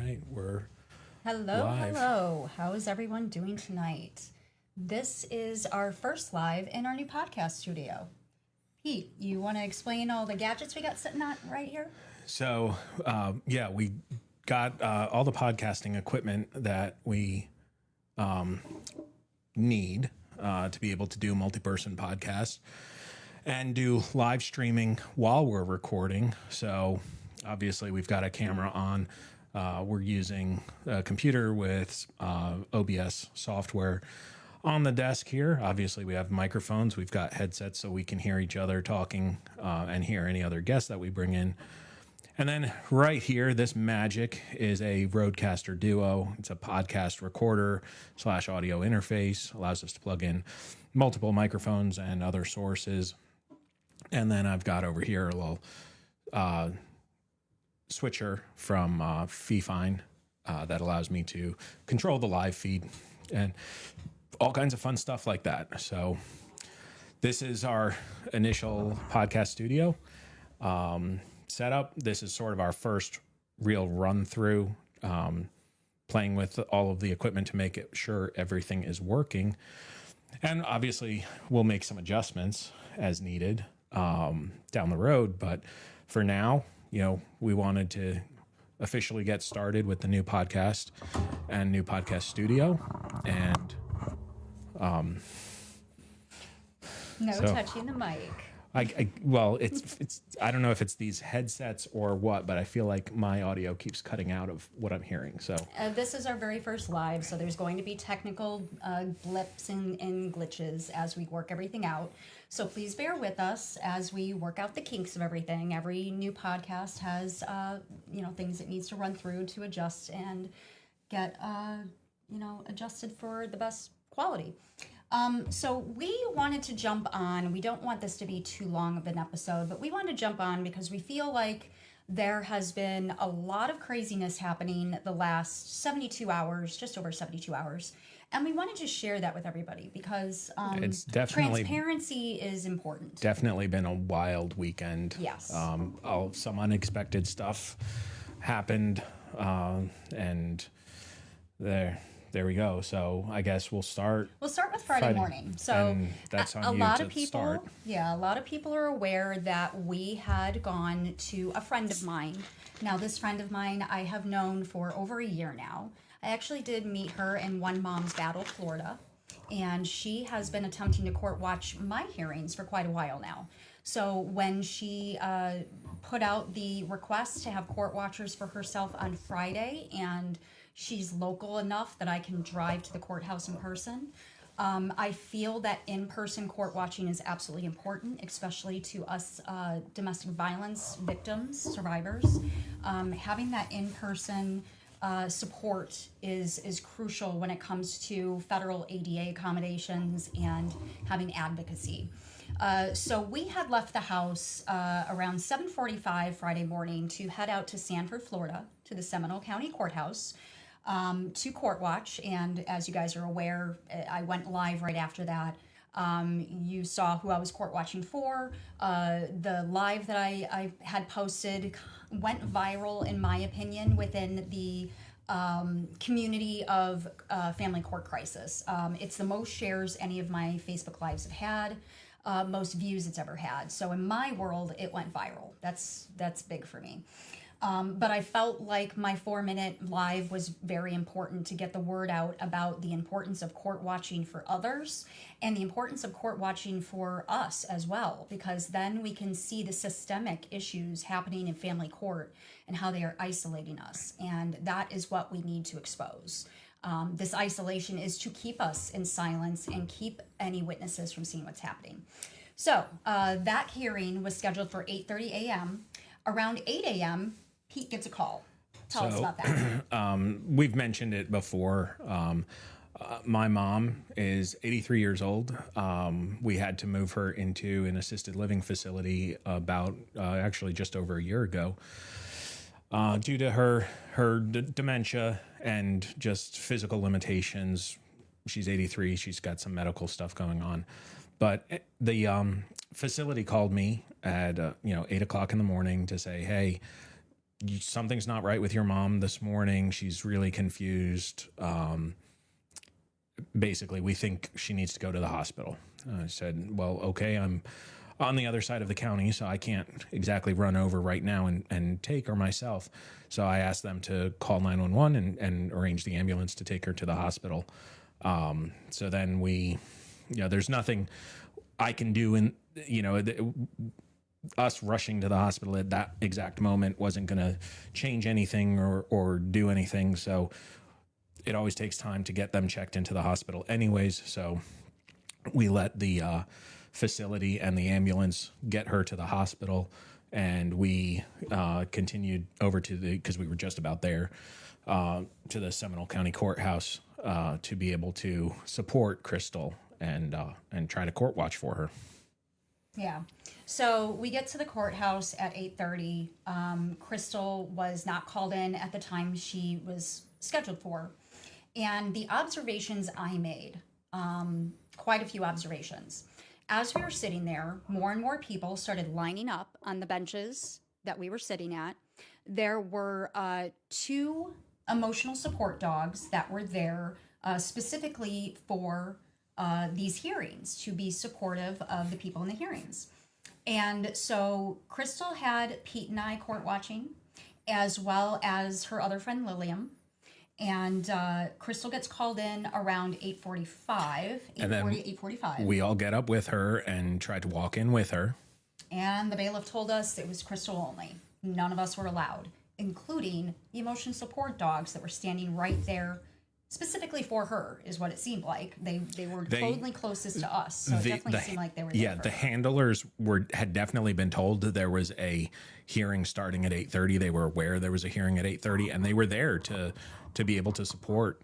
right, we're Hello, live. hello. How is everyone doing tonight? This is our first live in our new podcast studio. Pete, you want to explain all the gadgets we got sitting on right here? So, we got all the podcasting equipment that we need to be able to do multi-person podcasts and do live streaming while we're recording. So, obviously, we've got a camera on. We're using a computer with OBS software on the desk here. Obviously, we have microphones. We've got headsets so we can hear each other talking and hear any other guests that we bring in. And then right here, this magic is a Rodecaster Duo. It's a podcast recorder / audio interface. Allows us to plug in multiple microphones and other sources. And then I've got over here a little switcher from Fifine that allows me to control the live feed and all kinds of fun stuff like that. So this is our initial podcast studio setup. This is sort of our first real run through, playing with all of the equipment to make sure everything is working. And obviously we'll make some adjustments as needed down the road. But for now, we wanted to officially get started with the new podcast and new podcast studio. And touching the mic. It's I don't know if it's these headsets or what, but I feel like my audio keeps cutting out of what I'm hearing. So this is our very first live, so there's going to be technical blips and glitches as we work everything out. So please bear with us as we work out the kinks of everything. Every new podcast has things it needs to run through to adjust and get adjusted for the best quality. So we wanted to jump on. We don't want this to be too long of an episode, but we want to jump on because we feel like there has been a lot of craziness happening the last 72 hours, just over 72 hours. And we wanted to share that with everybody because it's definitely transparency is important. Definitely been a wild weekend. Yes. Some unexpected stuff happened, and there we go. So I guess we'll start. We'll start with Friday morning. So and that's on a you lot to of people, start. Yeah, a lot of people are aware that we had gone to a friend of mine. Now, this friend of mine I have known for over a year now. I actually did meet her in One Mom's Battle, Florida, and she has been attempting to court watch my hearings for quite a while now. So when she put out the request to have court watchers for herself on Friday, and she's local enough that I can drive to the courthouse in person, I feel that in-person court watching is absolutely important, especially to us domestic violence victims, survivors. Having that in-person support is crucial when it comes to federal ADA accommodations and having advocacy. So we had left the house around 7:45 Friday morning to head out to Sanford, Florida, to the Seminole County Courthouse to court watch. And as you guys are aware, I went live right after that. You saw who I was court watching for. The live that I had posted went viral, in my opinion, within the community of family court crisis. It's the most shares any of my Facebook lives have had. Most views it's ever had. So in my world, it went viral. That's big for me. But I felt like my 4-minute live was very important to get the word out about the importance of court watching for others and the importance of court watching for us as well, because then we can see the systemic issues happening in family court and how they are isolating us. And that is what we need to expose. This isolation is to keep us in silence and keep any witnesses from seeing what's happening. So that hearing was scheduled for 8:30 a.m. Around 8 a.m., Pete gets a call. Tell us about that. We've mentioned it before. My mom is 83 years old. We had to move her into an assisted living facility about actually just over a year ago due to her dementia and just physical limitations. She's 83. She's got some medical stuff going on. But the facility called me at 8 o'clock in the morning to say, hey, something's not right with your mom this morning. She's really confused. Basically, we think she needs to go to the hospital. I said, well, okay, I'm on the other side of the county, so I can't exactly run over right now and take her myself. So I asked them to call 911 and arrange the ambulance to take her to the hospital. So then there's nothing I can do in, us rushing to the hospital at that exact moment wasn't going to change anything or do anything. So it always takes time to get them checked into the hospital anyways. So we let the facility and the ambulance get her to the hospital, and we continued over because we were just about there, to the Seminole County Courthouse to be able to support Crystal and try to court watch for her. Yeah. So we get to the courthouse at 8:30. Crystal was not called in at the time she was scheduled for. And the observations I made, quite a few observations. As we were sitting there, more and more people started lining up on the benches that we were sitting at. There were 2 emotional support dogs that were there specifically for these hearings, to be supportive of the people in the hearings. And so Crystal had Pete and I court watching, as well as her other friend Lillian. And Crystal gets called in around 8:45, 8:45. We all get up with her and try to walk in with her. And the bailiff told us it was Crystal only. None of us were allowed, including the emotion support dogs that were standing right there specifically for her, is what it seemed like. They were totally closest to us, so it definitely seemed like they were there. Yeah, the handlers had definitely been told that there was a hearing starting at 8:30. They were aware there was a hearing at 8:30, and they were there to be able to support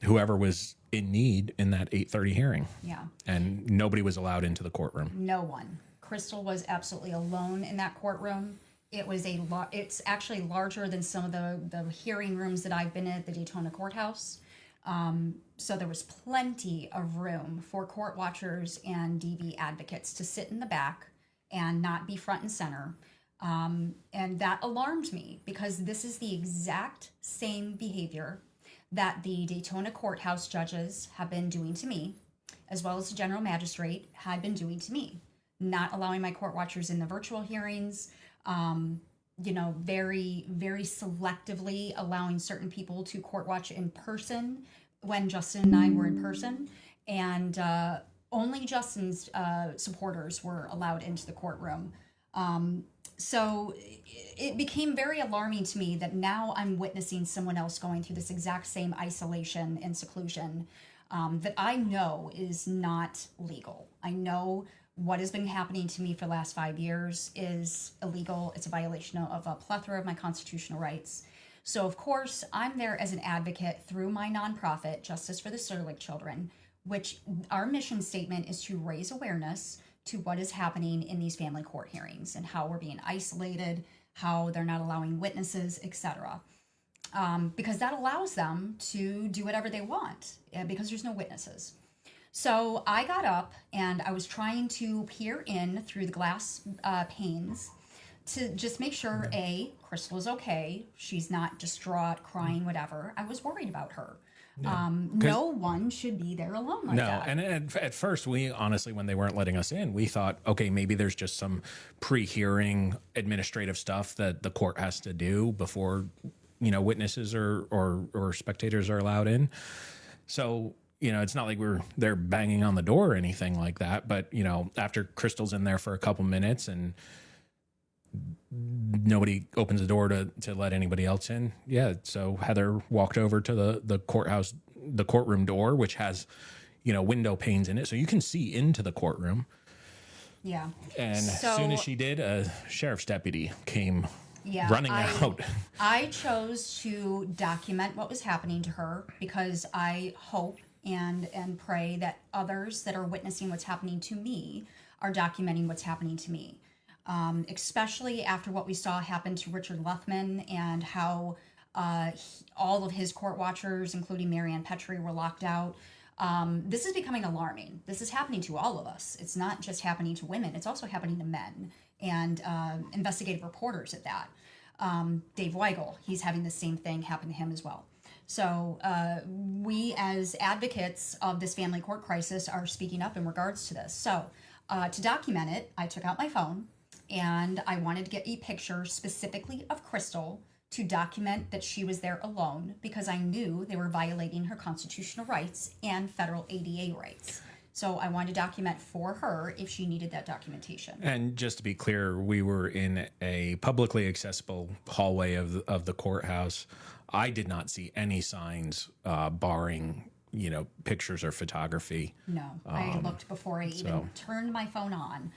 whoever was in need in that 8:30 hearing. Yeah. And nobody was allowed into the courtroom. No one. Crystal was absolutely alone in that courtroom. It was it's actually larger than some of the hearing rooms that I've been in at the Daytona Courthouse. So there was plenty of room for court watchers and DV advocates to sit in the back and not be front and center. And that alarmed me, because this is the exact same behavior that the Daytona Courthouse judges have been doing to me, as well as the general magistrate had been doing to me. Not allowing my court watchers in the virtual hearings, very, very selectively allowing certain people to court watch in person when Justin and I were in person. And only Justin's supporters were allowed into the courtroom. So it became very alarming to me that now I'm witnessing someone else going through this exact same isolation and seclusion that I know is not legal. I know what has been happening to me for the last 5 years is illegal. It's a violation of a plethora of my constitutional rights. So, of course, I'm there as an advocate through my nonprofit, Justice for the Serlick Children, which our mission statement is to raise awareness to what is happening in these family court hearings and how we're being isolated, how they're not allowing witnesses, etc. Because that allows them to do whatever they want, because there's no witnesses. So I got up and I was trying to peer in through the glass panes to just make sure, Crystal is okay. She's not distraught, crying, whatever. I was worried about her. Yeah. No one should be there alone like that. No, and at first, we honestly, when they weren't letting us in, we thought, okay, maybe there's just some pre-hearing administrative stuff that the court has to do before, witnesses or spectators are allowed in. So, it's not like they're banging on the door or anything like that. But, after Crystal's in there for a couple minutes and nobody opens the door to let anybody else in. Yeah. So Heather walked over to the courtroom door, which has, window panes in it. So you can see into the courtroom. Yeah. And as soon as she did, a sheriff's deputy came running out. I chose to document what was happening to her because I hope and pray that others that are witnessing what's happening to me are documenting what's happening to me. Especially after what we saw happen to Richard Luthman and how all of his court watchers, including Marianne Petrie, were locked out. This is becoming alarming. This is happening to all of us. It's not just happening to women. It's also happening to men and investigative reporters at that. Dave Weigel. He's having the same thing happen to him as well. So we as advocates of this family court crisis are speaking up in regards to this. So to document it, I took out my phone and I wanted to get a picture specifically of Crystal to document that she was there alone because I knew they were violating her constitutional rights and federal ADA rights. So I wanted to document for her if she needed that documentation. And just to be clear, we were in a publicly accessible hallway of the courthouse. I did not see any signs barring, pictures or photography. No, I looked before I even turned my phone on.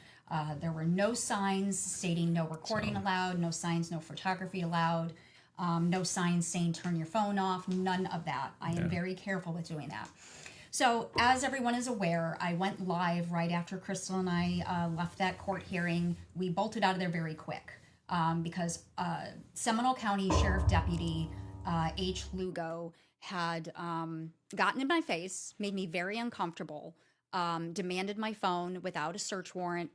There were no signs stating no recording allowed, no signs, no photography allowed, no signs saying turn your phone off, none of that. I am very careful with doing that. So as everyone is aware, I went live right after Crystal and I left that court hearing. We bolted out of there very quick because Seminole County Sheriff Deputy H. Lugo had gotten in my face, made me very uncomfortable, demanded my phone without a search warrant.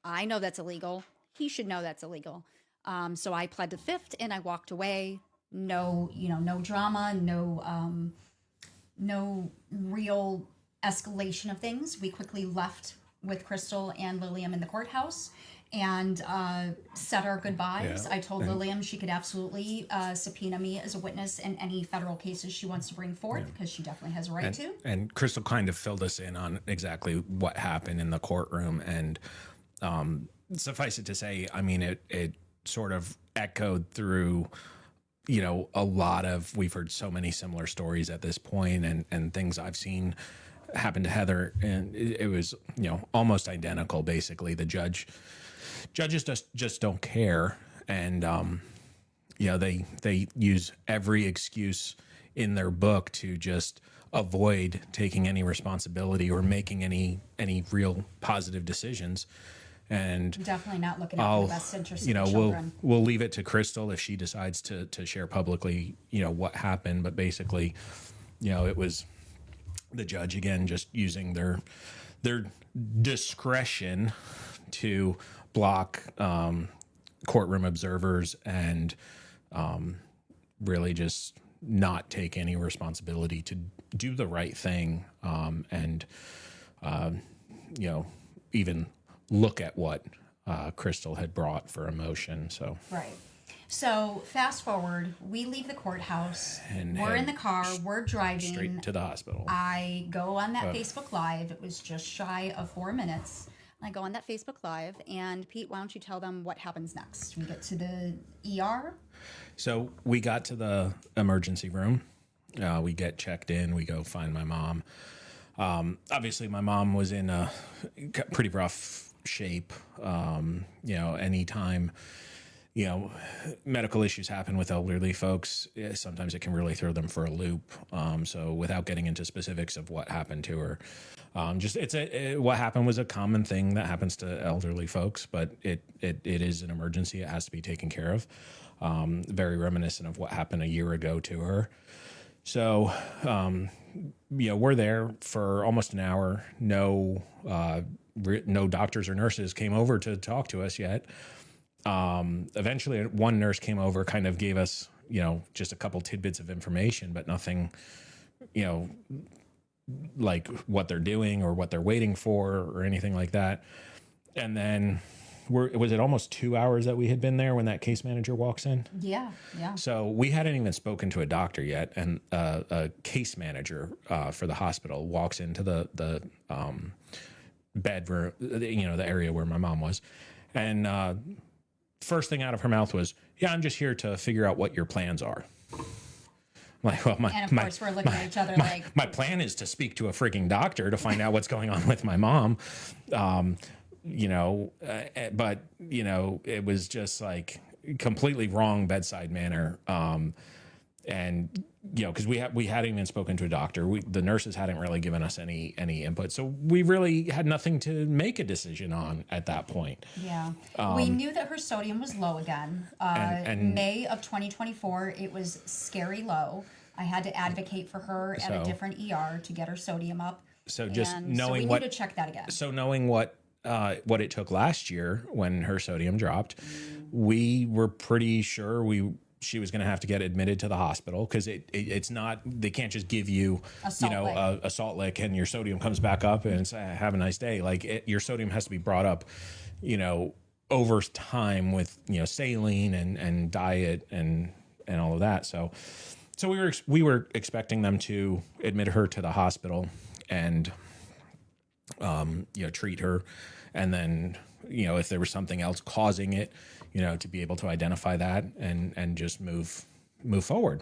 I know that's illegal. He should know that's illegal. So I pled the fifth and I walked away. No drama, no real escalation of things. We quickly left with Crystal and Lilium in the courthouse and said our goodbyes. Yeah. I told Lilium she could absolutely subpoena me as a witness in any federal cases she wants to bring forth because she definitely has a right to. And Crystal kind of filled us in on exactly what happened in the courtroom. And suffice it to say, I mean, it sort of echoed through a lot of, we've heard so many similar stories at this point and things I've seen happen to Heather. And it was, almost identical, basically. The judges just don't care. And, they use every excuse in their book to just avoid taking any responsibility or making any real positive decisions. And definitely not looking out for the best interest of the children. We'll leave it to Crystal if she decides to share publicly, what happened. But basically, it was the judge again just using their discretion to block courtroom observers and really just not take any responsibility to do the right thing and even look at what Crystal had brought for emotion. So right. So fast forward, we leave the courthouse. And we're in the car. We're driving straight to the hospital. I go on that Facebook Live. It was just shy of 4 minutes. I go on that Facebook Live, and Pete, why don't you tell them what happens next? We get to the ER. So we got to the emergency room. We get checked in. We go find my mom. Obviously, my mom was in a pretty rough shape. Anytime, medical issues happen with elderly folks, sometimes it can really throw them for a loop. So without getting into specifics of what happened to her, what happened was a common thing that happens to elderly folks, but it is an emergency. It has to be taken care of. Very reminiscent of what happened a year ago to her. So, we're there for almost an hour. No doctors or nurses came over to talk to us yet. Eventually, one nurse came over, kind of gave us, just a couple tidbits of information, but nothing, like what they're doing or what they're waiting for or anything like that. And then was it almost 2 hours that we had been there when that case manager walks in? Yeah. So we hadn't even spoken to a doctor yet, and a case manager for the hospital walks into the bedroom, the area where my mom was, and first thing out of her mouth was, "Yeah, I'm just here to figure out what your plans are." I'm like, well, and of course we're looking at each other like, my plan is to speak to a freaking doctor to find out what's going on with my mom. But it was just like completely wrong bedside manner. And because we hadn't even spoken to a doctor, the nurses hadn't really given us any input, so we really had nothing to make a decision on at that point. Yeah, we knew that her sodium was low again. And May of 2024, it was scary low. I had to advocate for her at a different ER to get her sodium up. So just and knowing so we what need to check that again. So knowing what what it took last year when her sodium dropped, we were pretty sure she was going to have to get admitted to the hospital, because it's not, they can't just give you, a salt lick and your sodium comes back up and it's, have a nice day. Like your sodium has to be brought up, over time with, saline and diet and all of that. So we were expecting them to admit her to the hospital and, treat her. And then, if there was something else causing it, to be able to identify that and just move forward.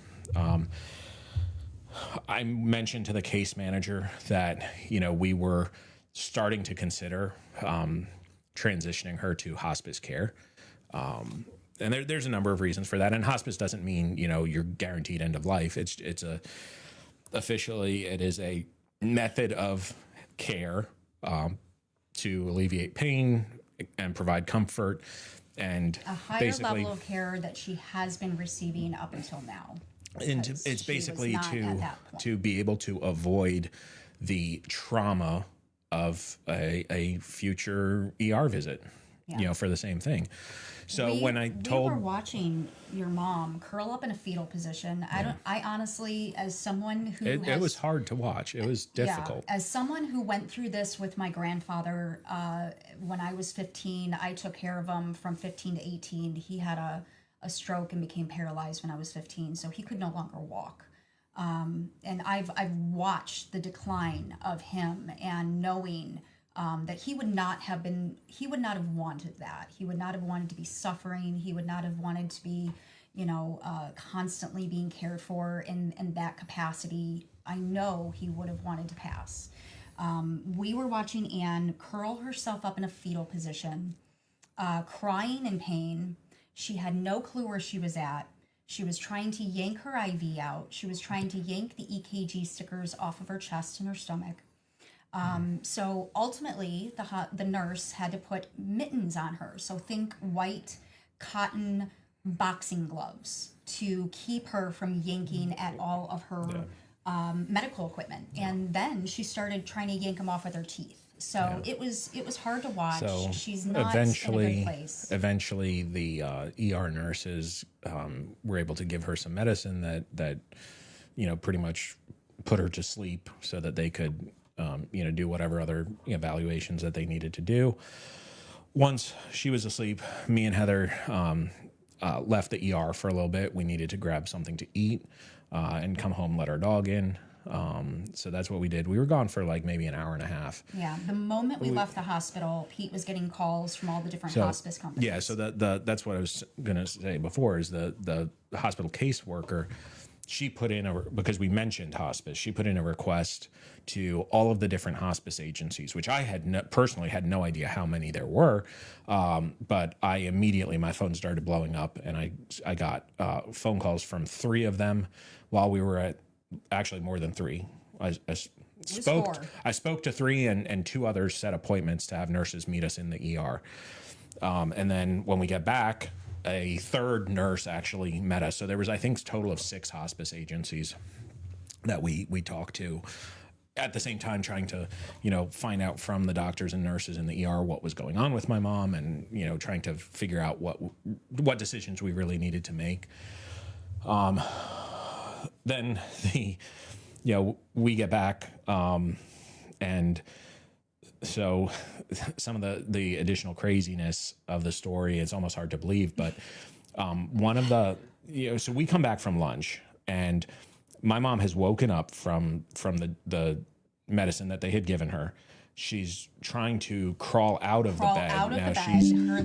I mentioned to the case manager that, we were starting to consider transitioning her to hospice care. And there's a number of reasons for that. And hospice doesn't mean, you're guaranteed end of life. Officially, it is a method of care to alleviate pain and provide comfort, and a higher level of care that she has been receiving up until now. And it's basically to be able to avoid the trauma of a future ER visit, for the same thing. So we were watching your mom curl up in a fetal position. I honestly, as someone who it was hard to watch. It was difficult. Yeah, as someone who went through this with my grandfather, when I was 15, I took care of him from 15 to 18. He had a stroke and became paralyzed when I was 15, so he could no longer walk. And I've watched the decline of him, and knowing that he would not have wanted that. He would not have wanted to be suffering. He would not have wanted to be, constantly being cared for in that capacity. I know he would have wanted to pass. We were watching Anne curl herself up in a fetal position, crying in pain. She had no clue where she was at. She was trying to yank her IV out. She was trying to yank the EKG stickers off of her chest and her stomach. So ultimately, the nurse had to put mittens on her. So think white cotton boxing gloves to keep her from yanking at all of her medical equipment. And then she started trying to yank them off with her teeth. So it was hard to watch. So she's not in a good place. Eventually, the ER nurses were able to give her some medicine that pretty much put her to sleep, so that they could do whatever other evaluations that they needed to do. Once she was asleep, me and Heather left the ER for a little bit. We needed to grab something to eat and come home, let our dog in. So that's what we did. We were gone for like maybe an hour and a half. Yeah. The moment we left the hospital, Pete was getting calls from all the different hospice companies. Yeah. So that's what I was going to say before, is the hospital caseworker, she put in because we mentioned hospice, she put in a request to all of the different hospice agencies, which I had personally had no idea how many there were. But I immediately, my phone started blowing up, and I got phone calls from 3 of them while we were at, actually more than 3. I spoke to 3, and 2 others set appointments to have nurses meet us in the ER. And then when we get back, a 3rd nurse actually met us. So there was, I think, a total of 6 hospice agencies that we talked to at the same time, trying to, find out from the doctors and nurses in the ER what was going on with my mom, and, trying to figure out what decisions we really needed to make. Then we get back, and so some of the additional craziness of the story, it's almost hard to believe, but one of the, so we come back from lunch, and my mom has woken up from the medicine that they had given her. She's trying to crawl out of the bed.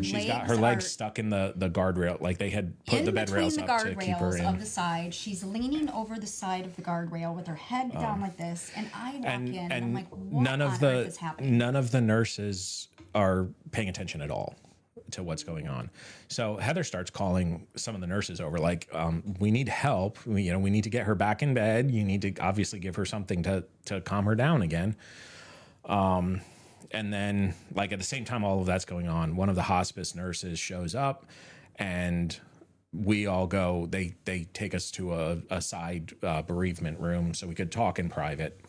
She's got her legs stuck in the guardrail, like they had put the bed rails up to keep her in. Of the side, she's leaning over the side of the guardrail with her head down like this, and I walk in and I'm like, what on earth is happening? None of the nurses are paying attention at all to what's going on. So Heather starts calling some of the nurses over, like, we need help. We need to get her back in bed. You need to obviously give her something to calm her down again. And then, like, at the same time all of that's going on, one of the hospice nurses shows up, and we all go, they take us to a side bereavement room so we could talk in private.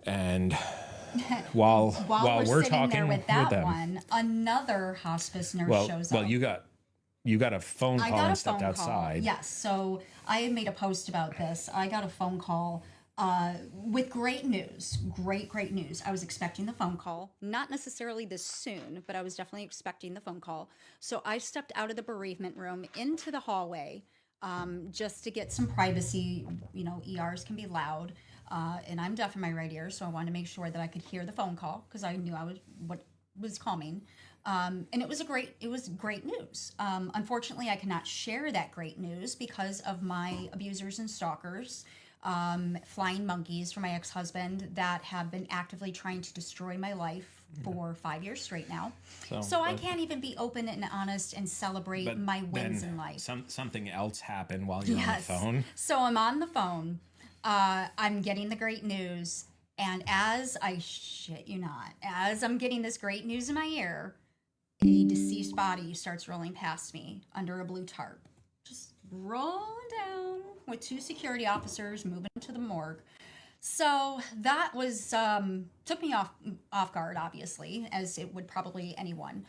And while we're sitting talking there with that them. one, another hospice nurse shows up. Well, you got a phone call and stepped outside. Yes. So I made a post about this. I got a phone call with great news. Great news. I was expecting the phone call. Not necessarily this soon, but I was definitely expecting the phone call. So I stepped out of the bereavement room into the hallway just to get some privacy. You know, ERs can be loud. And I'm deaf in my right ear, so I wanted to make sure that I could hear the phone call because I knew what was coming. And it was great news. Unfortunately, I cannot share that great news because of my abusers and stalkers, flying monkeys from my ex-husband that have been actively trying to destroy my life for 5 years straight now. So I can't even be open and honest and celebrate my wins in life. Something else happened while you're on the phone. So I'm on the phone. I'm getting the great news. And as I shit you not, as I'm getting this great news in my ear, a deceased body starts rolling past me under a blue tarp. Just rolling down with 2 security officers moving to the morgue. So that was, took me off guard, obviously, as it would probably anyone.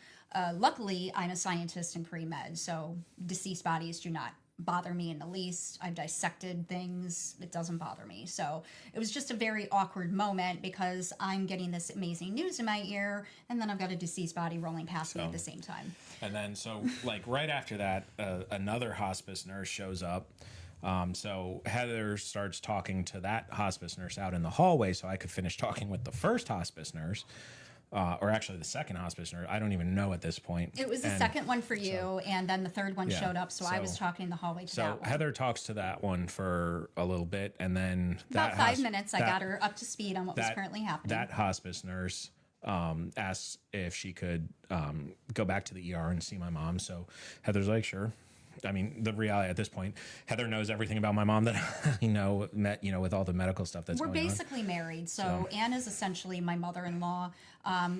Luckily, I'm a scientist in pre-med, so deceased bodies do not bother me in the least. I've dissected things. It doesn't bother me. So it was just a very awkward moment because I'm getting this amazing news in my ear, and then I've got a deceased body rolling past me at the same time. And then, so like right after that, another hospice nurse shows up. So Heather starts talking to that hospice nurse out in the hallway so I could finish talking with the first hospice nurse. Or actually the second hospice nurse. I don't even know at this point. It was the second one for you, and then the third one showed up, so I was talking in the hallway to that one. So Heather talks to that one for a little bit, and then about 5 minutes, I got her up to speed on what was currently happening. That hospice nurse asks if she could go back to the ER and see my mom. So Heather's like, sure. I mean, the reality at this point, Heather knows everything about my mom that I know, with all the medical stuff that's going on. We're basically married. So Anne is essentially my mother-in-law.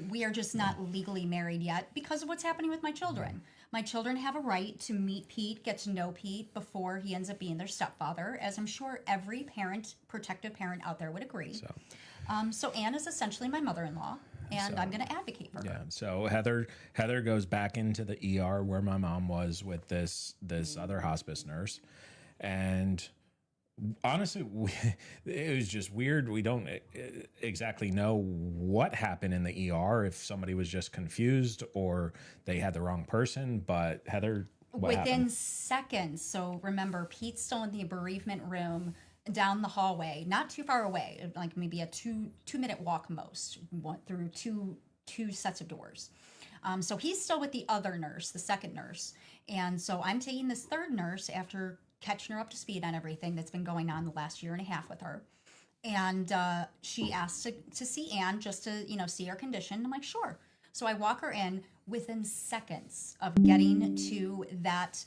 We are just not legally married yet because of what's happening with my children. My children have a right to meet Pete, get to know Pete before he ends up being their stepfather, as I'm sure every protective parent out there would agree. So Anne is essentially my mother-in-law. And I'm going to advocate for her. Yeah. So Heather goes back into the ER where my mom was with this other hospice nurse, and honestly, it was just weird. We don't exactly know what happened in the ER, if somebody was just confused or they had the wrong person. But Heather, within seconds. So remember, Pete's still in the bereavement room, down the hallway, not too far away, like maybe a two-minute walk most, through two sets of doors. So he's still with the other nurse, the second nurse. And so I'm taking this third nurse after catching her up to speed on everything that's been going on the last year and a half with her. And she asked to see Anne just to, see her condition. I'm like, sure. So I walk her in. Within seconds of getting to that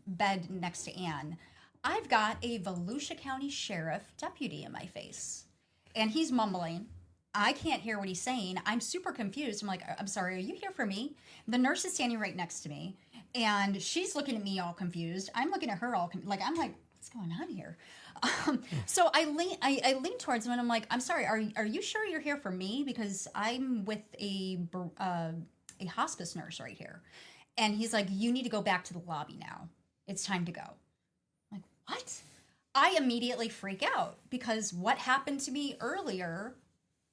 bed next to Anne, I've got a Volusia County Sheriff deputy in my face. And he's mumbling. I can't hear what he's saying. I'm super confused. I'm like, I'm sorry, are you here for me? The nurse is standing right next to me. And she's looking at me all confused. I'm looking at her I'm like, what's going on here? So I lean towards him and I'm like, I'm sorry, are you sure you're here for me? Because I'm with a hospice nurse right here. And he's like, you need to go back to the lobby now. It's time to go. What? I immediately freak out because what happened to me earlier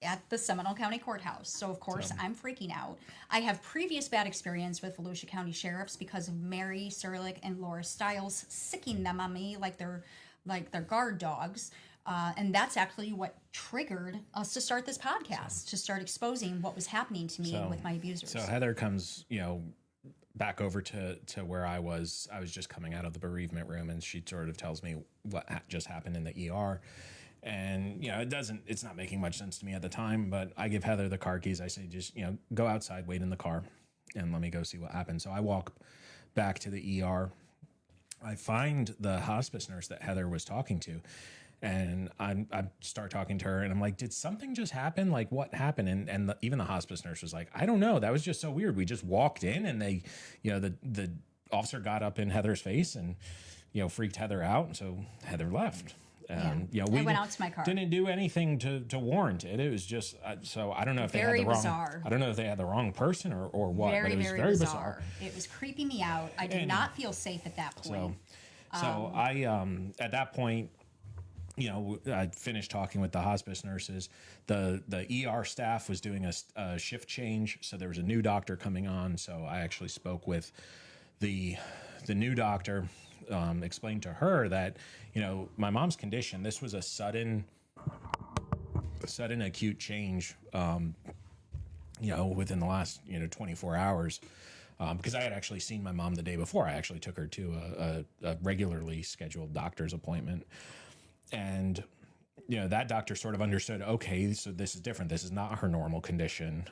at the Seminole County Courthouse. So, of course, I'm freaking out. I have previous bad experience with Volusia County sheriffs because of Mary Serlick and Laura Stiles sicking them on me like they're guard dogs. And that's actually what triggered us to start this podcast, to start exposing what was happening to me with my abusers. So Heather comes, back over to where I was just coming out of the bereavement room, and she sort of tells me what just happened in the ER. And, it's not making much sense to me at the time, but I give Heather the car keys. I say, just, go outside, wait in the car, and let me go see what happened. So I walk back to the ER. I find the hospice nurse that Heather was talking to, and I start talking to her, and I'm like, did something just happen? Like, what happened? And even the hospice nurse was like, I don't know. That was just so weird. We just walked in, and they, the officer got up in Heather's face and, freaked Heather out. And so Heather left. we I went out to my car. didn't do anything to warrant it. It was just so I don't know if they had Very the wrong. bizarre. I don't know if they had the wrong person or what. Very, but it was very bizarre. It was creeping me out. I did not feel safe at that point. So I at that point, I finished talking with the hospice nurses. The ER staff was doing a shift change, so there was a new doctor coming on. So I actually spoke with the new doctor, explained to her that my mom's condition. This was a sudden acute change. Within the last 24 hours. Because I had actually seen my mom the day before. I actually took her to a regularly scheduled doctor's appointment. And, that doctor sort of understood, okay, so this is different. This is not her normal condition.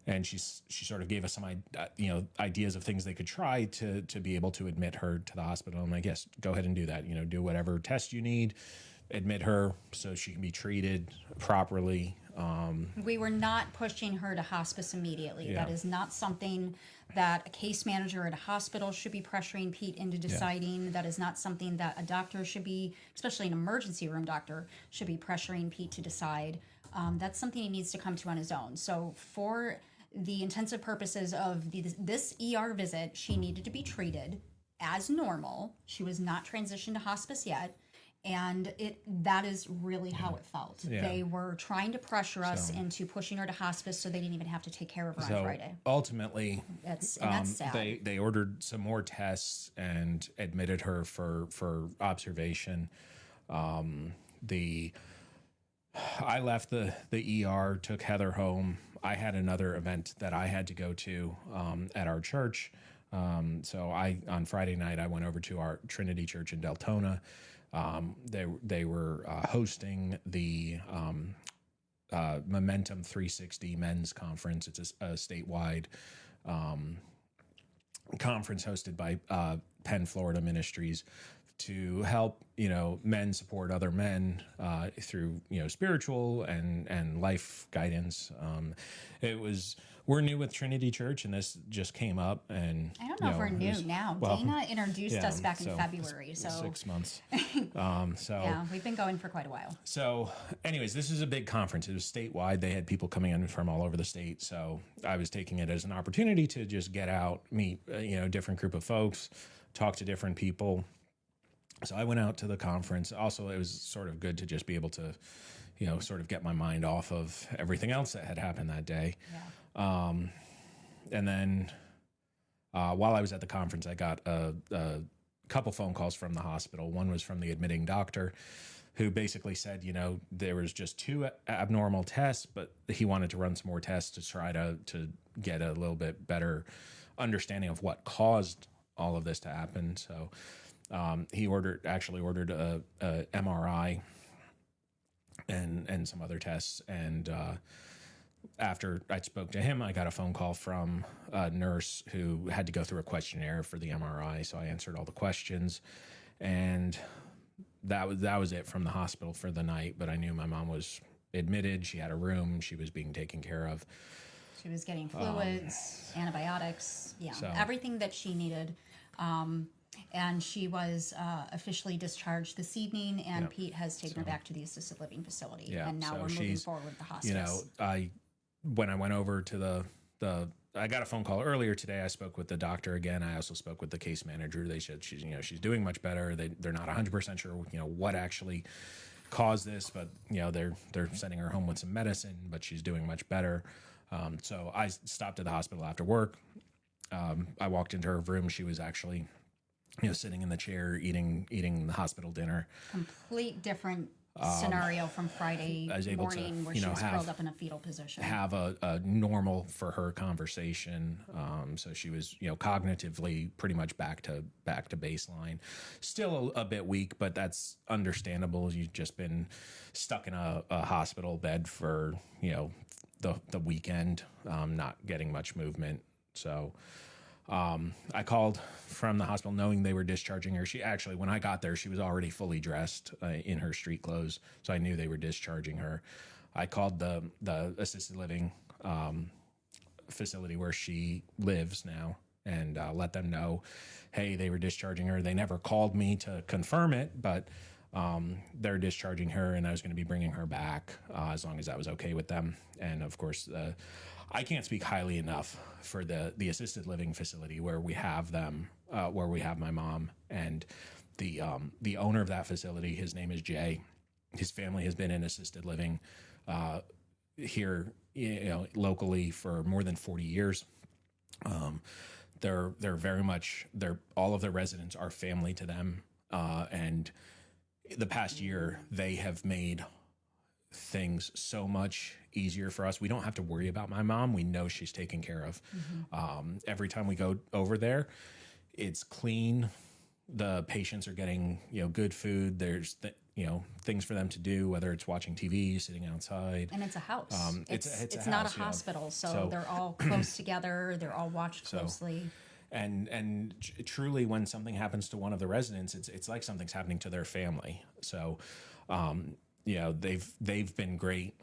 And she sort of gave us some, ideas of things they could try to be able to admit her to the hospital. I'm like, yes, go ahead and do that. Do whatever test you need, admit her so she can be treated properly. We were not pushing her to hospice immediately. Yeah. That is not something that a case manager at a hospital should be pressuring Pete into deciding. That is not something that a doctor should be, especially an emergency room doctor, should be pressuring Pete to decide. That's something he needs to come to on his own. So for the intensive purposes of this ER visit, she needed to be treated as normal. She was not transitioned to hospice yet. And that is really how it felt. Yeah. They were trying to pressure us into pushing her to hospice so they didn't even have to take care of her on Friday. Ultimately, That's sad. They ordered some more tests and admitted her for observation. I left the ER, took Heather home. I had another event that I had to go to at our church. So on Friday night, I went over to our Trinity Church in Deltona. They were hosting the Momentum 360 Men's Conference. It's a statewide conference hosted by Penn Florida Ministries to help men support other men through spiritual and life guidance. We're new with Trinity Church, and this just came up. And I don't know if we're new now. Dana introduced us back in February, so 6 months. Yeah, we've been going for quite a while. So, anyways, this is a big conference. It was statewide. They had people coming in from all over the state. So I was taking it as an opportunity to just get out, meet a different group of folks, talk to different people. So I went out to the conference. Also, it was sort of good to just be able to, sort of get my mind off of everything else that had happened that day. Yeah. And then while I was at the conference, I got a couple phone calls from the hospital. One was from the admitting doctor who basically said, there was just 2 abnormal tests, but he wanted to run some more tests to try to get a little bit better understanding of what caused all of this to happen. So he ordered a MRI and some other tests. And after I spoke to him, I got a phone call from a nurse who had to go through a questionnaire for the MRI. So I answered all the questions, and that was it from the hospital for the night. But I knew my mom was admitted. She had a room. She was being taken care of. She was getting fluids, antibiotics, everything that she needed. And she was officially discharged this evening, and Pete has taken her back to the assisted living facility. Yeah, and now we're moving forward with the hospice. When I went over to I got a phone call earlier today. I spoke with the doctor again. I also spoke with the case manager. They said she's doing much better. They're not 100% sure what actually caused this, but they're sending her home with some medicine. But she's doing much better. So I stopped at the hospital after work. I walked into her room. She was actually sitting in the chair eating the hospital dinner. Complete different scenario from Friday morning where she was curled up in a fetal position. Have a normal for her conversation. So she was, cognitively pretty much back to baseline. Still a bit weak, but that's understandable. You've just been stuck in a hospital bed for, the weekend, not getting much movement. So I called from the hospital knowing they were discharging her. She actually, when I got there, she was already fully dressed in her street clothes. So I knew they were discharging her. I called the assisted living facility where she lives now and let them know, hey, they were discharging her. They never called me to confirm it, but they're discharging her, and I was going to be bringing her back as long as I was okay with them. And of course, I can't speak highly enough for the assisted living facility where we have them, where we have my mom, and the owner of that facility. His name is Jay. His family has been in assisted living here, locally for more than 40 years. They're very much, all of their residents are family to them, and the past year they have made things so much easier for us. We don't have to worry about my mom. We know she's taken care of. Every time we go over there, it's clean. The patients are getting, good food. There's, things for them to do, whether it's watching TV, sitting outside. And it's a house. It's not house, a hospital, so they're all close together. They're all watched closely. And truly, when something happens to one of the residents, it's like something's happening to their family. So, they've been great,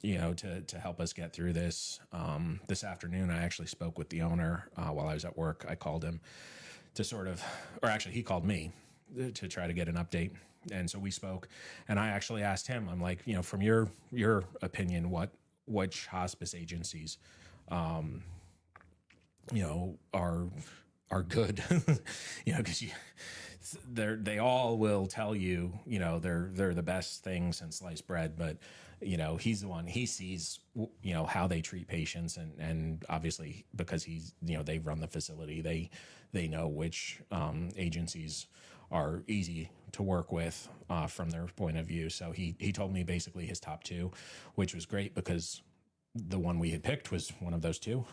to help us get through this. This afternoon, I actually spoke with the owner while I was at work. I called him to he called me to try to get an update. And so we spoke, and I actually asked him, I'm like, from your opinion, which hospice agencies, are good, because they all will tell you, they're the best thing since sliced bread, but he's the one, he sees, how they treat patients, and obviously because they run the facility, they know which agencies are easy to work with from their point of view. So he told me basically his top two, which was great because the one we had picked was one of those two.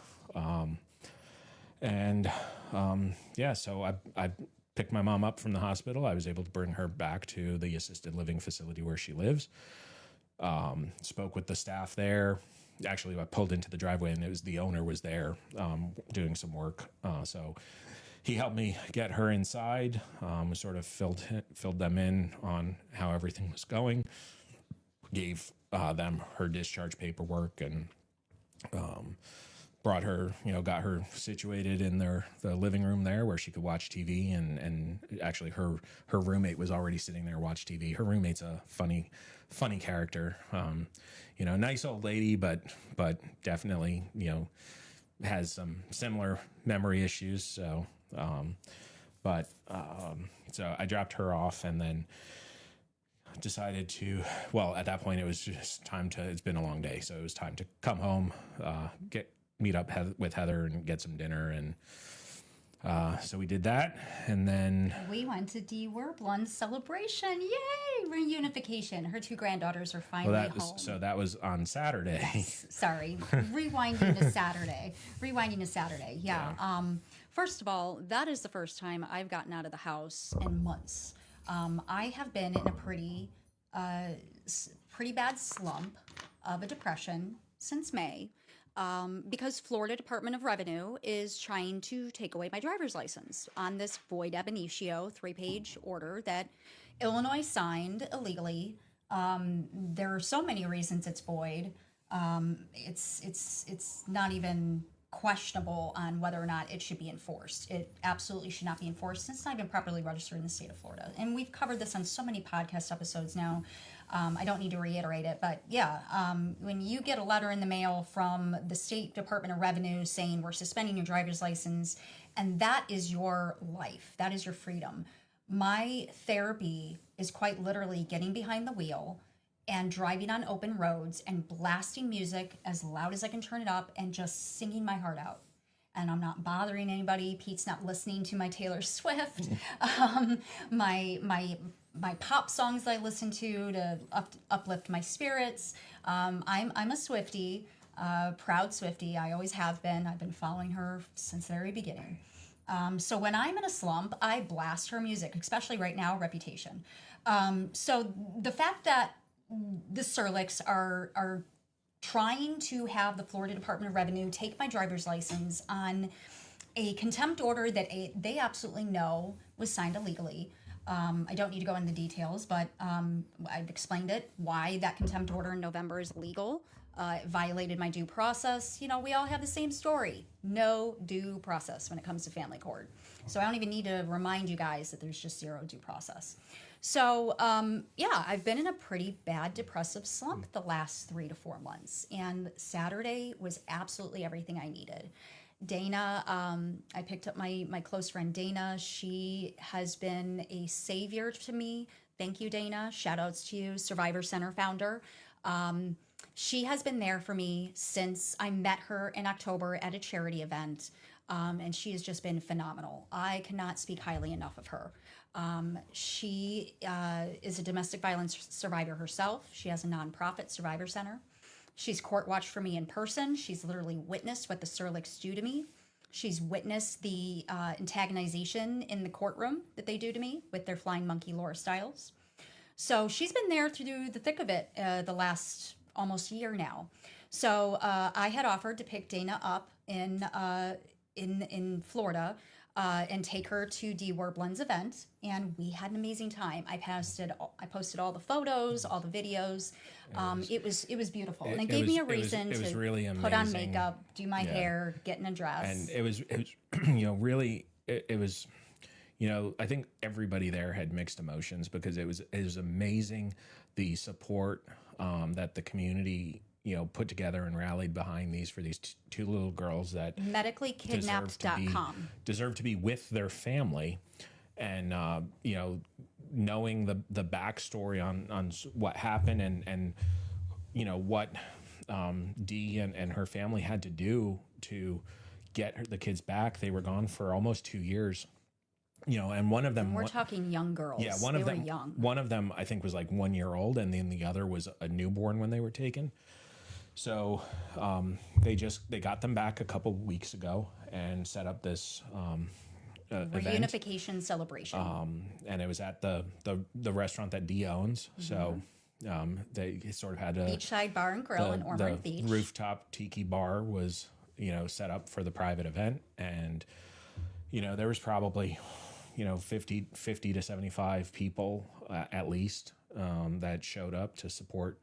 So I picked my mom up from the hospital. I was able to bring her back to the assisted living facility where she lives. Spoke with the staff there. Actually, I pulled into the driveway, and the owner was there doing some work. So he helped me get her inside. Sort of filled them in on how everything was going. Gave them her discharge paperwork, and brought her, got her situated in the living room there where she could watch TV, and actually her roommate was already sitting there watch TV. Her roommate's a funny character, nice old lady, but definitely, has some similar memory issues. So, so I dropped her off, and then decided to, at that point it was just it's been a long day. So it was time to come home, meet up with Heather and get some dinner. And so we did that. And then we went to D. Werblund's celebration. Yay! Reunification. Her two granddaughters are finally home. So that was on Saturday. Yes, sorry. Rewinding to Saturday. Yeah. First of all, that is the first time I've gotten out of the house in months. I have been in a pretty bad slump of a depression since May. Because Florida Department of Revenue is trying to take away my driver's license on this void ab initio 3-page order that Illinois signed illegally. There are so many reasons it's void. It's not even questionable on whether or not it should be enforced. It absolutely should not be enforced since it's not even properly registered in the state of Florida. And we've covered this on so many podcast episodes now. I don't need to reiterate it, but yeah, when you get a letter in the mail from the State Department of Revenue saying we're suspending your driver's license, and that is your life, that is your freedom. My therapy is quite literally getting behind the wheel and driving on open roads and blasting music as loud as I can turn it up and just singing my heart out. And I'm not bothering anybody. Pete's not listening to my Taylor Swift. My pop songs that I listen to uplift my spirits. I'm a Swiftie, proud Swiftie. I always have been. I've been following her since the very beginning. So when I'm in a slump, I blast her music, especially right now, Reputation. So the fact that the Serlicks are trying to have the Florida Department of Revenue take my driver's license on a contempt order that they absolutely know was signed illegally. I don't need to go into the details, but I've explained it, why that contempt order in November is legal. It violated my due process. You know, we all have the same story. No due process when it comes to family court. So I don't even need to remind you guys that there's just zero due process. So, yeah, I've been in a pretty bad depressive slump the last 3 to 4 months. And Saturday was absolutely everything I needed. Dana, I picked up my close friend Dana. She has been a savior to me. Thank you, Dana. Shout outs to you, Survivor Center founder. She has been there for me since I met her in October at a charity event. And she has just been phenomenal. I cannot speak highly enough of her. She is a domestic violence survivor herself. She has a nonprofit, Survivor Center. She's court watched for me in person. She's literally witnessed what the Serlicks do to me. She's witnessed the antagonization in the courtroom that they do to me with their flying monkey Laura Stiles. So she's been there through the thick of it the last almost year now. So I had offered to pick Dana up in Florida and take her to D. Warblin's event, and we had an amazing time. I posted all the photos, all the videos. It was beautiful, and it gave me a reason to really put on makeup, do my hair, get in a dress. And it was really it was, I think everybody there had mixed emotions because it was amazing the support that the community put together and rallied behind these two little girls that medicallykidnapped.com deserve to be with their family, and knowing the backstory on what happened and what Dee and her family had to do to get the kids back. They were gone for almost 2 years. And one of them, we're talking young girls. Yeah, one of them I think was like 1 year old, and then the other was a newborn when they were taken. So they got them back a couple weeks ago and set up this reunification celebration. And it was at the restaurant that Dee owns. Mm-hmm. So they sort of had a beachside bar and grill in Ormond Beach. Rooftop tiki bar was set up for the private event, and there was probably 50 to 75 people at least that showed up to support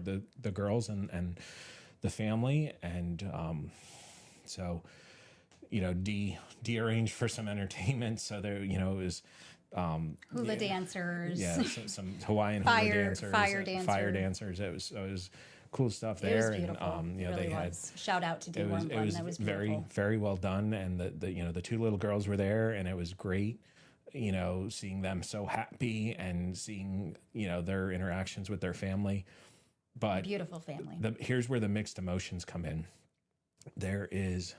the girls and the family. And so Dee arranged for some entertainment, so there it was hula dancers, some Hawaiian fire dancers. It was cool stuff there. It was beautiful. And it really they had was. Shout out to Dee. It was very beautiful. Very well done, and the two little girls were there, and it was great. Seeing them so happy and seeing their interactions with their family. But beautiful family. Here's where the mixed emotions come in. There is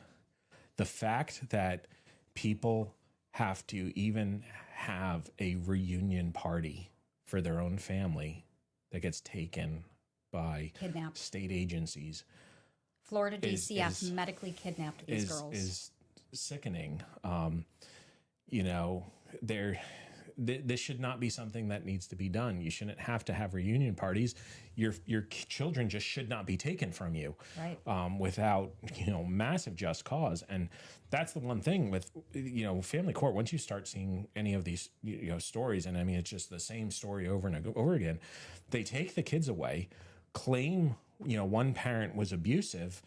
the fact that people have to even have a reunion party for their own family that gets taken by kidnapped state agencies. Florida DCF medically kidnapped these girls. Is sickening. This should not be something that needs to be done. You shouldn't have to have reunion parties. Your children just should not be taken from you, right? Without massive just cause. And that's the one thing with family court. Once you start seeing any of these stories, and I mean it's just the same story over and over again. They take the kids away, claim one parent was abusive,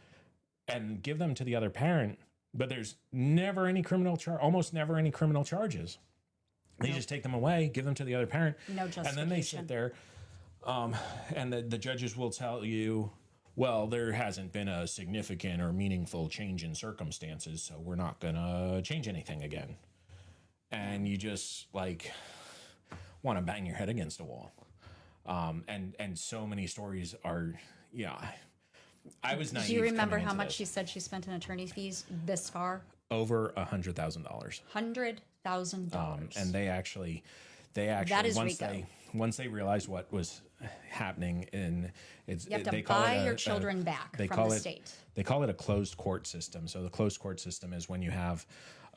and give them to the other parent. But there's never any almost never any criminal charges. They just take them away, give them to the other parent. No justification. And then they sit there, and the judges will tell you, well, there hasn't been a significant or meaningful change in circumstances, so we're not going to change anything again. And you just, want to bang your head against a wall. And so many stories are, I was naive. Do you remember how much she said she spent in attorney's fees this far? Over $100,000. $100,000. And they actually that is once they realized what was happening, and you have to buy your children back from the state. They call it a closed court system. So the closed court system is when you have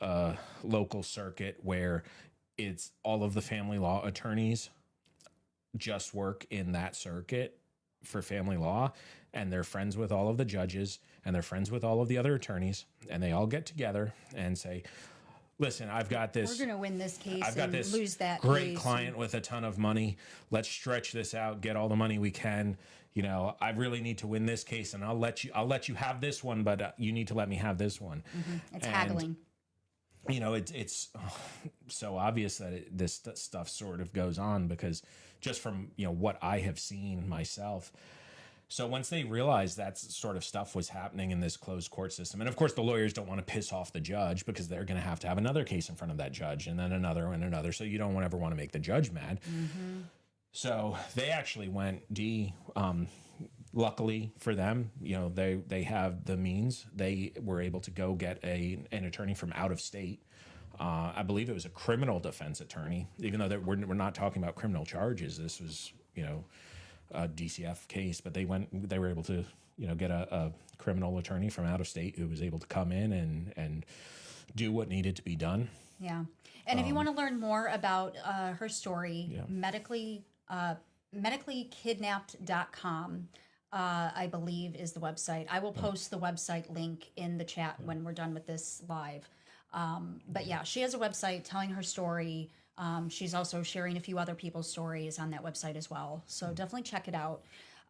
a local circuit where it's all of the family law attorneys just work in that circuit for family law, and they're friends with all of the judges, and they're friends with all of the other attorneys, and they all get together and say, listen, I've got this. We're going to win this case I've got and this lose that great case. client with a ton of money. Let's stretch this out, get all the money we can. You know, I really need to win this case, and I'll let you have this one, but you need to let me have this one. It's haggling. You know, it's so obvious that this stuff sort of goes on because just from, you know, what I have seen myself. So once they realized that sort of stuff was happening in this closed court system, and of course the lawyers don't want to piss off the judge because they're going to have another case in front of that judge and then another and another. So you don't ever want to make the judge mad. So they actually went luckily for them, you know, they have the means. They were able to go get an attorney from out of state. I believe it was a criminal defense attorney, even though we're not talking about criminal charges. This was, you know, a DCF case, but they were able to, you know, get a criminal attorney from out of state who was able to come in and do what needed to be done. Yeah. And if you want to learn more about her story, medicallykidnapped.com, I believe is the website. I will post the website link in the chat when we're done with this live. But yeah, she has a website telling her story. She's also sharing a few other people's stories on that website as well. So definitely check it out.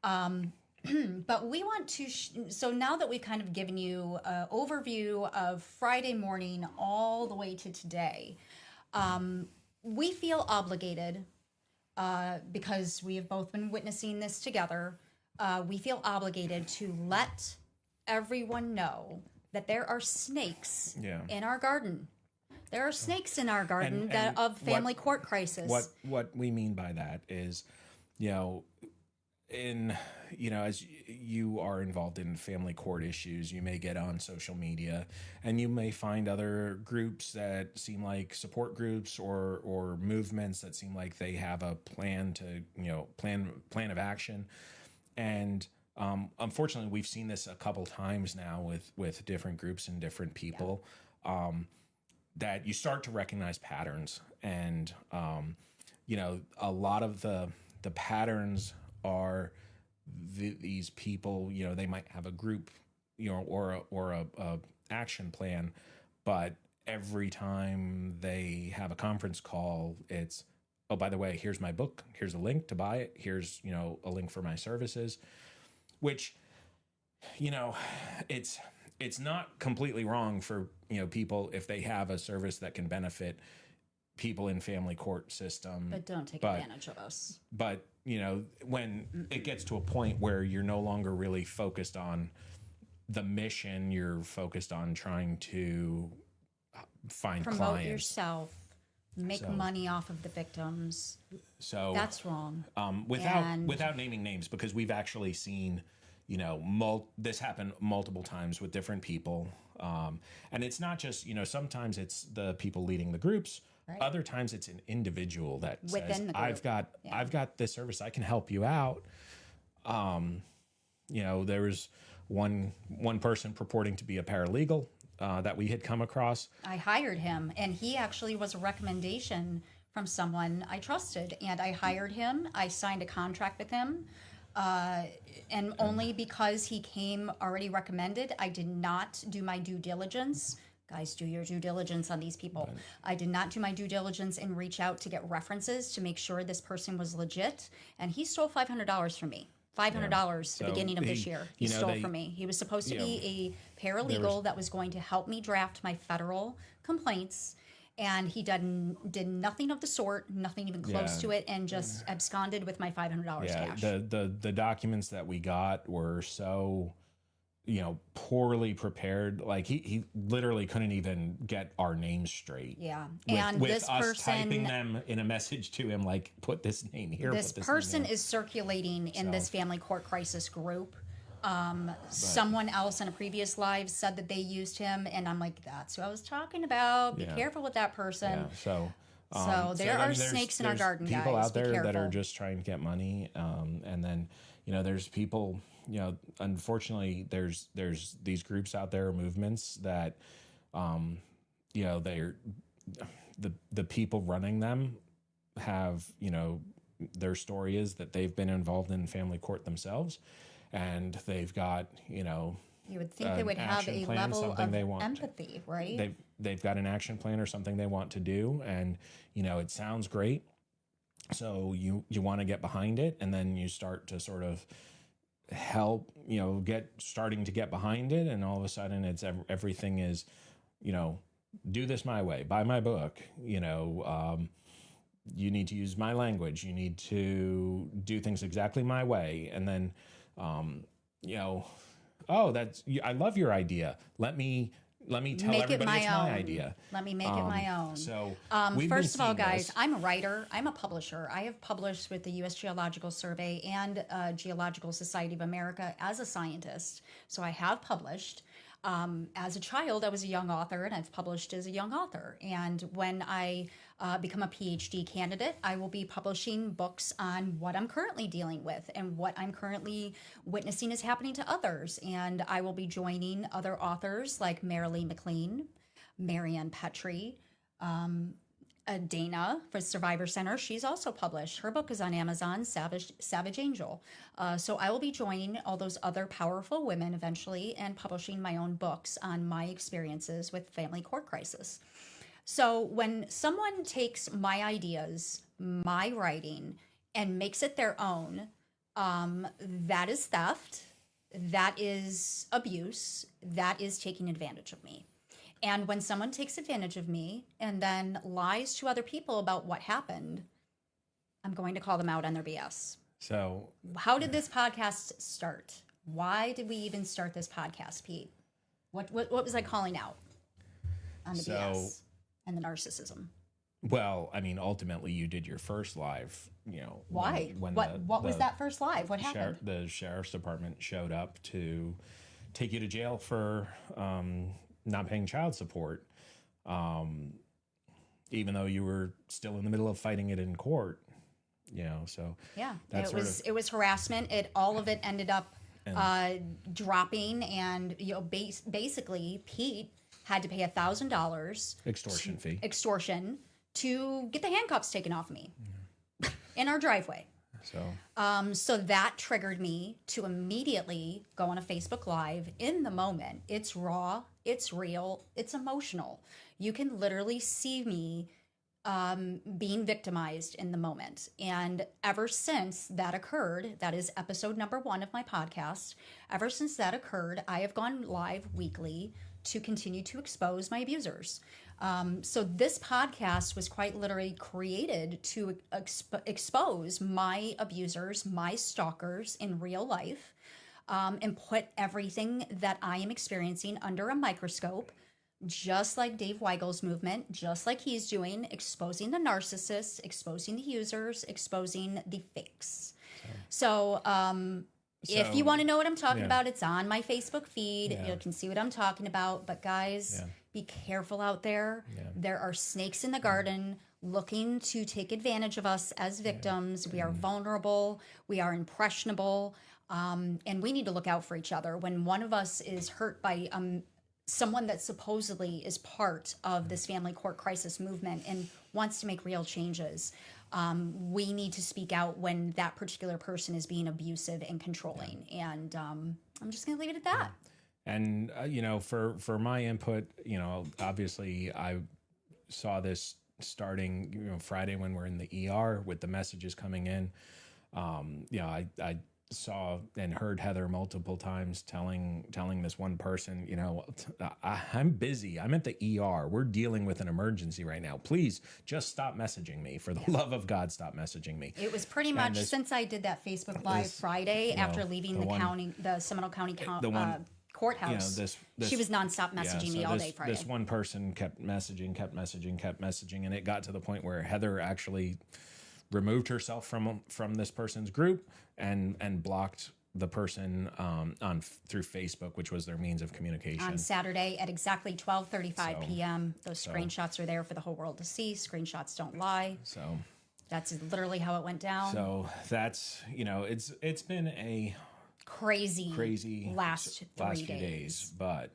But we want to, so now that we've kind of given you an overview of Friday morning all the way to today, we feel obligated because we have both been witnessing this together. We feel obligated to let everyone know that there are snakes in our garden. There are snakes in our garden that of family court crisis. What we mean by that is, you know, as you are involved in family court issues, you may get on social media and you may find other groups that seem like support groups or movements that seem like they have a plan to, you know, plan of action. And unfortunately, we've seen this a couple times now with different groups and different people, that you start to recognize patterns. And, you know, a lot of the patterns are these people, you know, they might have a group, you know, or a action plan, but every time they have a conference call, it's, oh, by the way, here's my book. Here's a link to buy it. Here's, you know, a link for my services, which, you know, it's not completely wrong for, you know, people if they have a service that can benefit people in family court system. But don't take advantage of us. But, you know, when it gets to a point where you're no longer really focused on the mission, you're focused on trying to find Promote clients. yourself. Make money off of the victims. So that's wrong. Without naming names, because we've actually seen, you know, this happen multiple times with different people. And it's not just, you know, sometimes it's the people leading the groups. Right. Other times it's an individual that says, I've got this service. I can help you out. You know, there was one person purporting to be a paralegal that we had come across. I hired him, and he actually was a recommendation from someone I trusted, and I hired him. I signed a contract with him, and only because he came already recommended, I did not do my due diligence. Guys, do your due diligence on these people. Right. I did not do my due diligence and reach out to get references to make sure this person was legit, and he stole $500 from me. $500 the beginning of this year. He stole from me. He was supposed to be a paralegal that was going to help me draft my federal complaints, and he did nothing of the sort, nothing even close to it, and just absconded with my $500 cash. The documents that we got were so, you know, poorly prepared. Like he literally couldn't even get our names straight. Yeah. With this us person typing them in a message to him, like, put this name here. This person is circulating in this family court crisis group. Someone else in a previous live said that they used him, and I'm like, that's who I was talking about. Be careful with that person. Yeah. So there are snakes in our garden, guys. People out there that are just trying to get money. And then, you know, there's people, you know, unfortunately there's these groups out there, movements that, you know, they're the people running them have, you know, their story is that they've been involved in family court themselves, and they've got, you know, You would think they would have a level of empathy, right? They've got an action plan or something they want to do, and it sounds great. So you want to get behind it, and then you start to sort of help, starting to get behind it, and all of a sudden it's everything is, do this my way, buy my book, you need to use my language, you need to do things exactly my way, and then oh, I love your idea. Let me tell everybody it's my idea. Let me make it my own. So, first of all, guys, I'm a writer. I'm a publisher. I have published with the U.S. Geological Survey and Geological Society of America as a scientist. So I have published. As a child, I was a young author, and I've published as a young author. And when I become a PhD candidate, I will be publishing books on what I'm currently dealing with and what I'm currently witnessing is happening to others. And I will be joining other authors like Marilee McLean, Marianne Petrie, Dana for Survivor Center. She's also published. Her book is on Amazon, Savage Angel. So I will be joining all those other powerful women eventually and publishing my own books on my experiences with family court crisis. So when someone takes my ideas, my writing, and makes it their own, that is theft, that is abuse, that is taking advantage of me. And when someone takes advantage of me and then lies to other people about what happened, I'm going to call them out on their BS. So, how did this podcast start? Why did we even start this podcast, Pete? What was I calling out on the BS and the narcissism? Well, I mean, ultimately, you did your first live. Why? What was that first live? What happened? The sheriff's department showed up to take you to jail for not paying child support, even though you were still in the middle of fighting it in court. So yeah, it was harassment. All of it ended up dropping, and basically Pete had to pay $1,000 extortion to get the handcuffs taken off me in our driveway. So that triggered me to immediately go on a Facebook Live in the moment. It's raw, it's real, it's emotional. You can literally see me being victimized in the moment. And ever since that occurred, that is episode number 1 of my podcast, ever since that occurred, I have gone live weekly to continue to expose my abusers. So this podcast was quite literally created to expose my abusers, my stalkers in real life, and put everything that I am experiencing under a microscope, just like Dave Weigel's movement, just like he's doing, exposing the narcissists, exposing the users, exposing the fakes. So if you want to know what I'm talking about, it's on my Facebook feed. You can see what I'm talking about. But guys, be careful out there. There are snakes in the garden looking to take advantage of us as victims. We are vulnerable. We are impressionable. And we need to look out for each other. When one of us is hurt by someone that supposedly is part of this family court crisis movement and wants to make real changes, we need to speak out when that particular person is being abusive and controlling. And I'm just going to leave it at that. And, for my input, obviously I saw this starting, Friday when we're in the ER with the messages coming in. I saw and heard Heather multiple times telling this one person, I'm busy. I'm at the ER. We're dealing with an emergency right now. Please just stop messaging me. For the love of God, stop messaging me. It was pretty much since I did that Facebook Live Friday after leaving the Seminole County courthouse. She was nonstop messaging me all day Friday. This one person kept messaging, and it got to the point where Heather actually removed herself from this person's group and blocked the person through Facebook, which was their means of communication. On Saturday at exactly 12:35 p.m. Those screenshots are there for the whole world to see. Screenshots don't lie. So that's literally how it went down. So that's, it's been a crazy last few days. But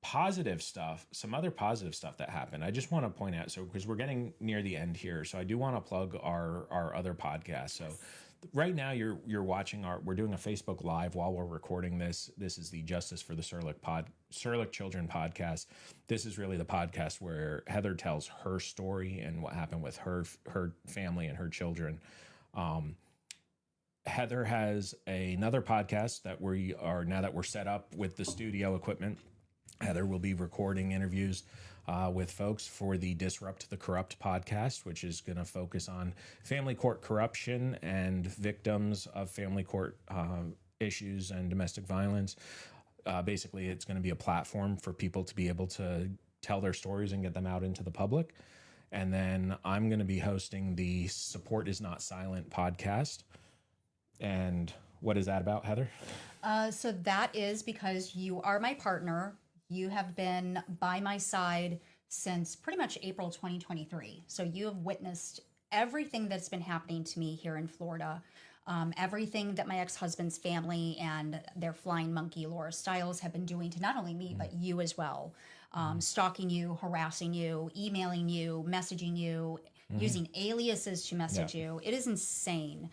positive stuff, some other positive stuff that happened. I just want to point out, because we're getting near the end here, so I do want to plug our other podcast. So right now you're watching we're doing a Facebook Live while we're recording this. This is the Justice for the Serlick Children podcast. This is really the podcast where Heather tells her story and what happened with her family and her children. Heather has another podcast that we are, now that we're set up with the studio equipment, Heather will be recording interviews with folks for the Disrupt the Corrupt podcast, which is going to focus on family court corruption and victims of family court issues and domestic violence. Basically, it's going to be a platform for people to be able to tell their stories and get them out into the public. And then I'm going to be hosting the Support is Not Silent podcast. And what is that about, Heather? So that is because you are my partner. You have been by my side since pretty much April 2023. So you have witnessed everything that's been happening to me here in Florida, everything that my ex-husband's family and their flying monkey Laura Stiles have been doing to not only me, but you as well. Stalking you, harassing you, emailing you, messaging you, using aliases to message you. It is insane.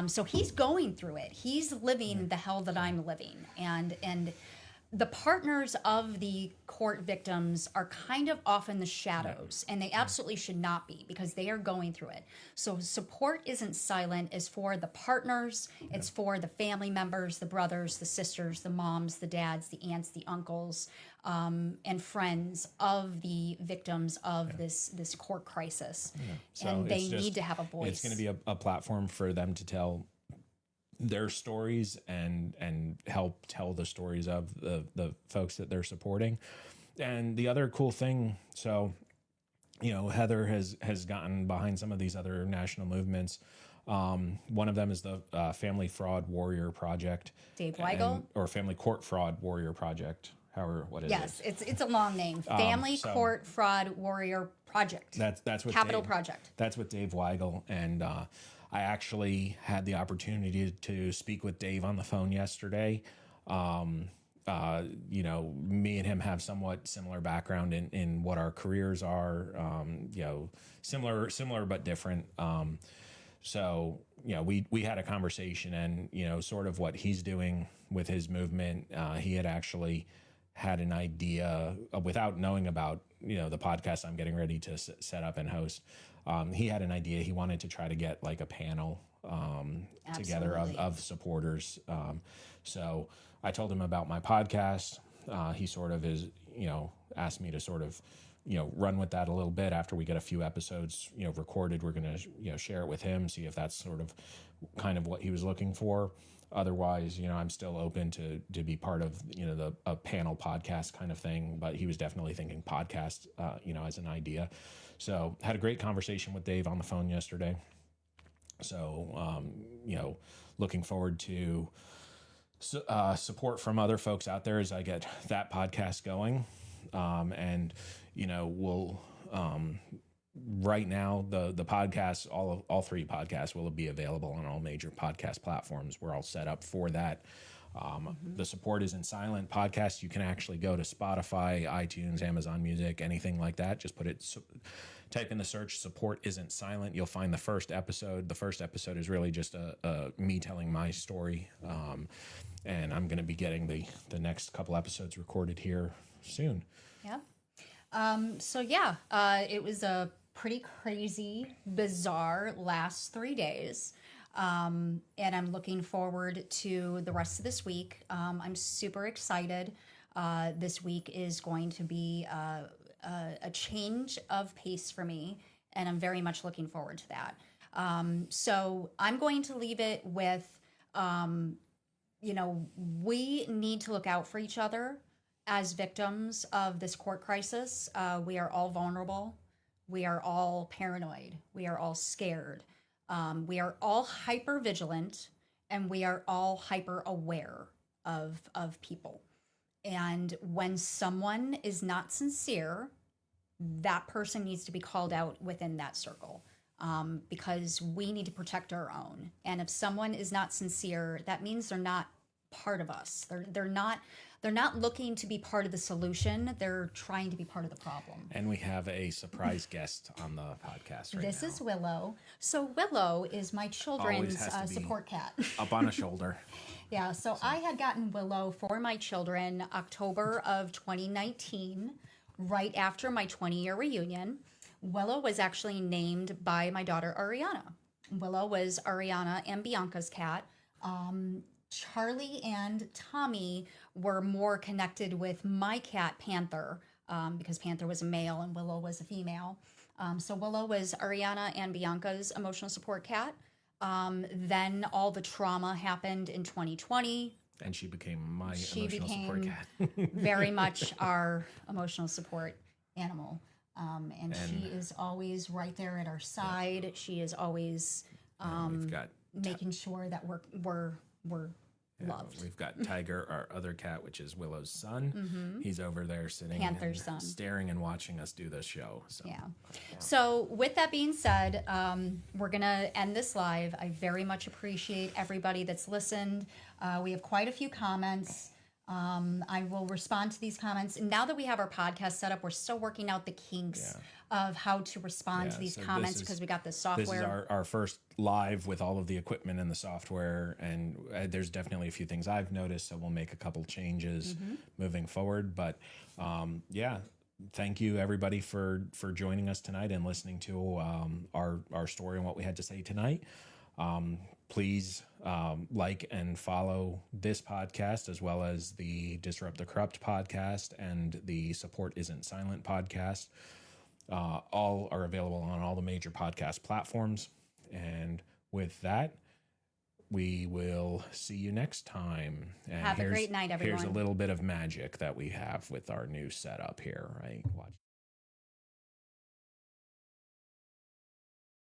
So he's going through it. He's living the hell that I'm living. And the partners of the court victims are kind of off in the shadows, and they absolutely should not be, because they are going through it. So Support Isn't Silent is for the partners. It's for the family members, the brothers, the sisters, the moms, the dads, the aunts, the uncles, and friends of the victims of this court crisis. So and they need to have a voice. It's going to be a platform for them to tell their stories and help tell the stories of the folks that they're supporting. And the other cool thing, so, Heather has gotten behind some of these other national movements. One of them is the Family Fraud Warrior Project. Dave Weigel? Or Family Court Fraud Warrior Project, however, what it is. Yes, it's a long name. Family Court Fraud Warrior Project. That's what Capital Project. That's what Dave Weigel, and I actually had the opportunity to speak with Dave on the phone yesterday. Me and him have somewhat similar background in what our careers are, similar but different. We had a conversation, and, sort of what he's doing with his movement. He had actually had an idea without knowing about, the podcast I'm getting ready to set up and host. He had an idea. He wanted to try to get like a panel together of supporters. So I told him about my podcast. He sort of asked me to sort of, run with that a little bit. After we get a few episodes, recorded, we're going to, share it with him, see if that's sort of kind of what he was looking for. Otherwise, I'm still open to be part of, a panel podcast kind of thing, but he was definitely thinking podcast, as an idea. So had a great conversation with Dave on the phone yesterday. So, looking forward to support from other folks out there as I get that podcast going. We'll, right now, the podcasts, all three podcasts will be available on all major podcast platforms. We're all set up for that. The Support Isn't Silent podcast, you can actually go to Spotify, iTunes, Amazon Music, anything like that. Just type in the search Support Isn't Silent. You'll find the first episode. The first episode is really just me telling my story. And I'm going to be getting the next couple episodes recorded here soon. Yeah. It was a pretty crazy, bizarre last 3 days. And I'm looking forward to the rest of this week. I'm super excited. This week is going to be a change of pace for me, and I'm very much looking forward to that. So I'm going to leave it with, we need to look out for each other as victims of this court crisis. We are all vulnerable. We are all paranoid. We are all scared. We are all hyper vigilant, and we are all hyper aware of people. And when someone is not sincere, that person needs to be called out within that circle, because we need to protect our own. And if someone is not sincere, that means they're not part of us. They're not They're not looking to be part of the solution. They're trying to be part of the problem. And we have a surprise guest on the podcast right This now. is Willow. So Willow is my children's has to be support cat. Up on a shoulder. Yeah, so I had gotten Willow for my children October of 2019, right after my 20-year reunion. Willow was actually named by my daughter Ariana. Willow was Ariana and Bianca's cat. Charlie and Tommy were more connected with my cat Panther, because Panther was a male and Willow was a female. So Willow was Ariana and Bianca's emotional support cat. Then all the trauma happened in 2020. And she became my emotional support cat. Very much our emotional support animal. And she is always right there at our side. She is always We've got making sure that we're loved. We've got Tiger, our other cat, which is Willow's son. He's over there sitting Panther's and son. staring and watching us do this show. So. Yeah. So with that being said, we're going to end this live. I very much appreciate everybody that's listened. We have quite a few comments. I will respond to these comments. And now that we have our podcast set up, we're still working out the kinks of how to respond to these comments because we got this software. This is our first live with all of the equipment and the software. And there's definitely a few things I've noticed. So we'll make a couple changes moving forward. But thank you everybody for joining us tonight and listening to our story and what we had to say tonight. Please like and follow this podcast as well as the Disrupt the Corrupt podcast and the Support Isn't Silent podcast. All are available on all the major podcast platforms. And with that, we will see you next time. And have a great night, everyone. Here's a little bit of magic that we have with our new setup here, right? Watch.